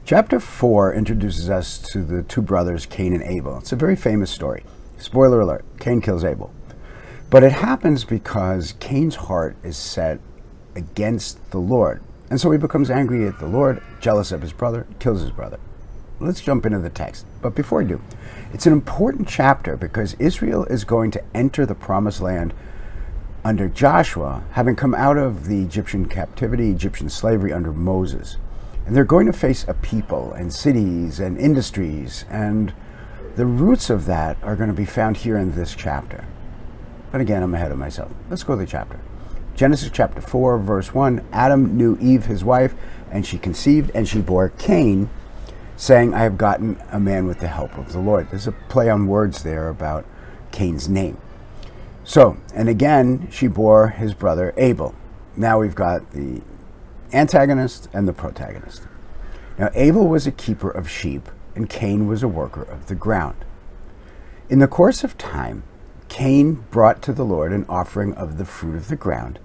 Chapter 4 introduces us to the two brothers, Cain and Abel. It's a very famous story. Spoiler alert, Cain kills Abel. But it happens because Cain's heart is set against the Lord. And so he becomes angry at the Lord, jealous of his brother, kills his brother. Let's jump into the text. But before I do, it's an important chapter because Israel is going to enter the promised land under Joshua, having come out of the Egyptian captivity, Egyptian slavery under Moses. And they're going to face a people and cities and industries, and the roots of that are going to be found here in this chapter. But again, I'm ahead of myself. Let's go to the chapter. Genesis chapter 4, verse 1, Adam knew Eve, his wife, and she conceived, and she bore Cain, saying, I have gotten a man with the help of the Lord. There's a play on words there about Cain's name. So, and again, she bore his brother Abel. Now we've got the antagonist and the protagonist. Now, Abel was a keeper of sheep, and Cain was a worker of the ground. In the course of time, Cain brought to the Lord an offering of the fruit of the ground,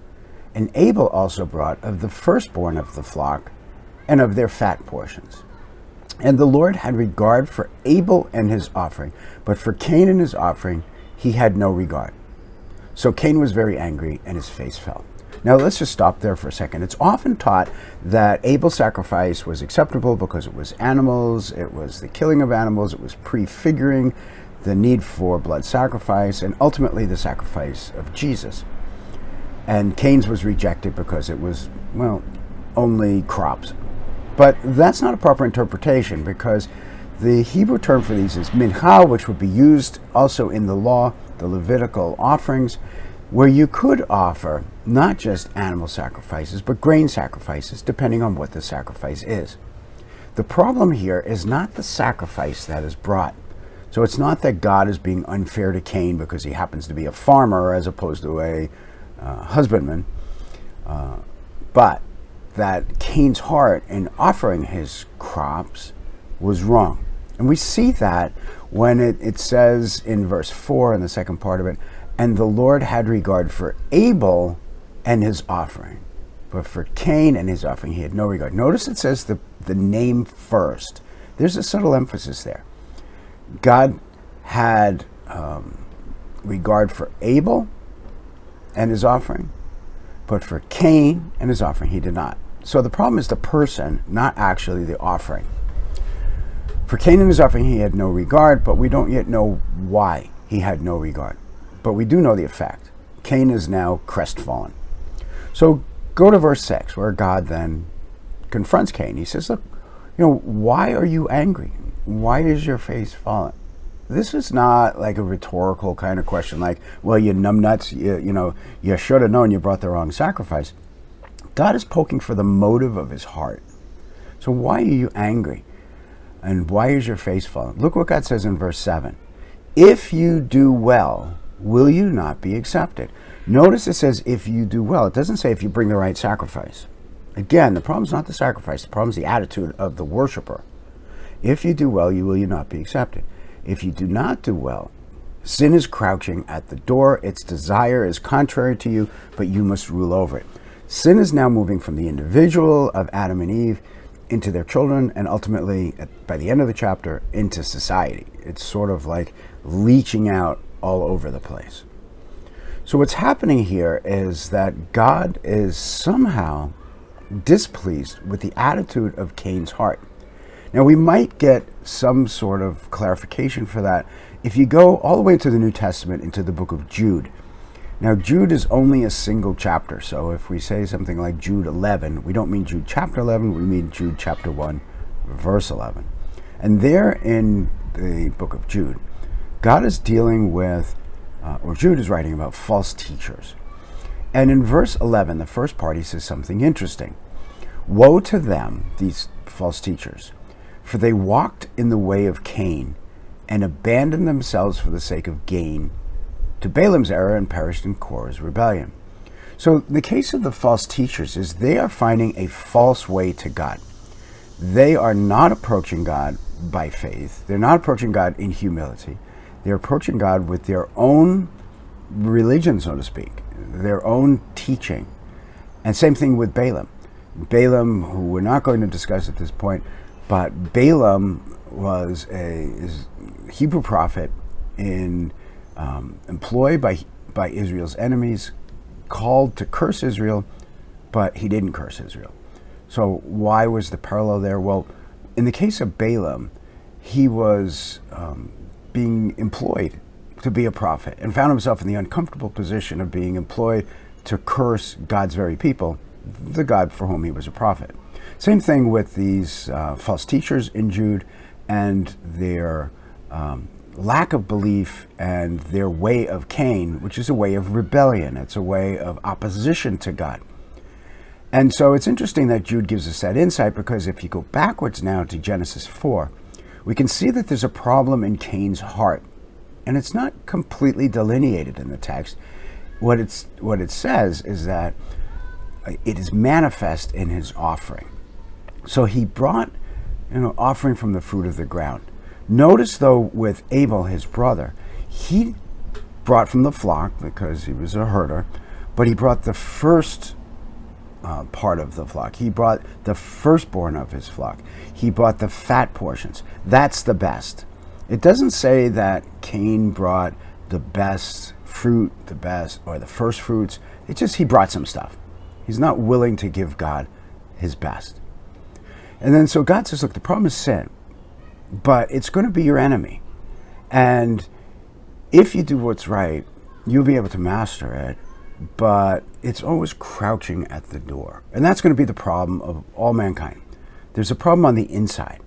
and Abel also brought of the firstborn of the flock and of their fat portions. And the Lord had regard for Abel and his offering, but for Cain and his offering he had no regard. So Cain was very angry, and his face fell. Now let's just stop there for a second. It's often taught that Abel's sacrifice was acceptable because it was animals, it was the killing of animals, it was prefiguring the need for blood sacrifice, and ultimately the sacrifice of Jesus. And Cain's was rejected because it was, well, only crops. But that's not a proper interpretation, because the Hebrew term for these is mincha, which would be used also in the law, the Levitical offerings, where you could offer not just animal sacrifices, but grain sacrifices, depending on what the sacrifice is. The problem here is not the sacrifice that is brought. So it's not that God is being unfair to Cain because he happens to be a farmer as opposed to a husbandman, but that Cain's heart in offering his crops was wrong. And we see that when it says in verse 4, in the second part of it, and the Lord had regard for Abel and his offering, but for Cain and his offering he had no regard. Notice it says the name first. There's a subtle emphasis there. God had regard for Abel and his offering, but for Cain and his offering he did not. So the problem is the person, not actually the offering. For Cain and his offering he had no regard, but we don't yet know why he had no regard. But we do know the effect. Cain is now crestfallen. So go to verse 6, where God then confronts Cain. He says, look, why are you angry? Why is your face fallen? This is not like a rhetorical kind of question like, well, you numbnuts, you should have known you brought the wrong sacrifice. God is poking for the motive of his heart. So why are you angry? And why is your face fallen? Look what God says in verse 7. If you do well, will you not be accepted? Notice it says, if you do well. It doesn't say if you bring the right sacrifice. Again, the problem is not the sacrifice. The problem is the attitude of the worshiper. If you do well, will you not be accepted? If you do not do well, sin is crouching at the door. Its desire is contrary to you, but you must rule over it. Sin is now moving from the individual of Adam and Eve into their children, and ultimately, by the end of the chapter, into society. It's sort of like leaching out all over the place. So what's happening here is that God is somehow displeased with the attitude of Cain's heart. Now we might get some sort of clarification for that if you go all the way into the New Testament, into the book of Jude. Now Jude is only a single chapter, so if we say something like Jude 11, we don't mean Jude chapter 11, we mean Jude chapter 1, verse 11. And there in the book of Jude, God is dealing with, or Jude is writing about false teachers. And in verse 11, the first part, he says something interesting. Woe to them, these false teachers, for they walked in the way of Cain and abandoned themselves for the sake of gain to Balaam's error and perished in Korah's rebellion. So the case of the false teachers is they are finding a false way to God. They are not approaching God by faith. They're not approaching God in humility. They're approaching God with their own religion, so to speak, their own teaching. And same thing with Balaam. Balaam, who we're not going to discuss at this point, But Balaam was a Hebrew prophet employed by Israel's enemies, called to curse Israel, but he didn't curse Israel. So why was the parallel there? Well, in the case of Balaam, he was being employed to be a prophet and found himself in the uncomfortable position of being employed to curse God's very people, the God for whom he was a prophet. Same thing with these false teachers in Jude and their lack of belief and their way of Cain, which is a way of rebellion. It's a way of opposition to God. And so it's interesting that Jude gives us that insight, because if you go backwards now to Genesis 4, we can see that there's a problem in Cain's heart. And it's not completely delineated in the text. What it says is that it is manifest in his offering. So he brought offering from the fruit of the ground. Notice, though, with Abel, his brother, he brought from the flock because he was a herder, but he brought the first part of the flock. He brought the firstborn of his flock. He brought the fat portions. That's the best. It doesn't say that Cain brought the best fruit, or the first fruits. It's just he brought some stuff. He's not willing to give God his best. And then so God says, look, the problem is sin, but it's going to be your enemy. And if you do what's right, you'll be able to master it, but it's always crouching at the door. And that's going to be the problem of all mankind. There's a problem on the inside.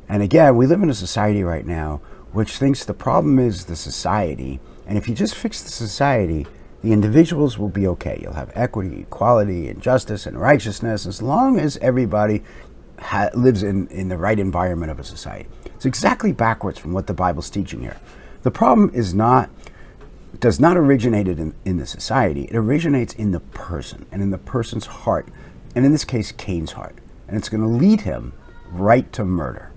And again, we live in a society right now which thinks the problem is the society, and if you just fix the society, the individuals will be okay. You'll have equity, equality, and justice, and righteousness, as long as everybody lives in the right environment of a society. It's exactly backwards from what the Bible's teaching here. The problem does not originate in the society. It originates in the person, and in the person's heart, and in this case, Cain's heart. And it's going to lead him right to murder.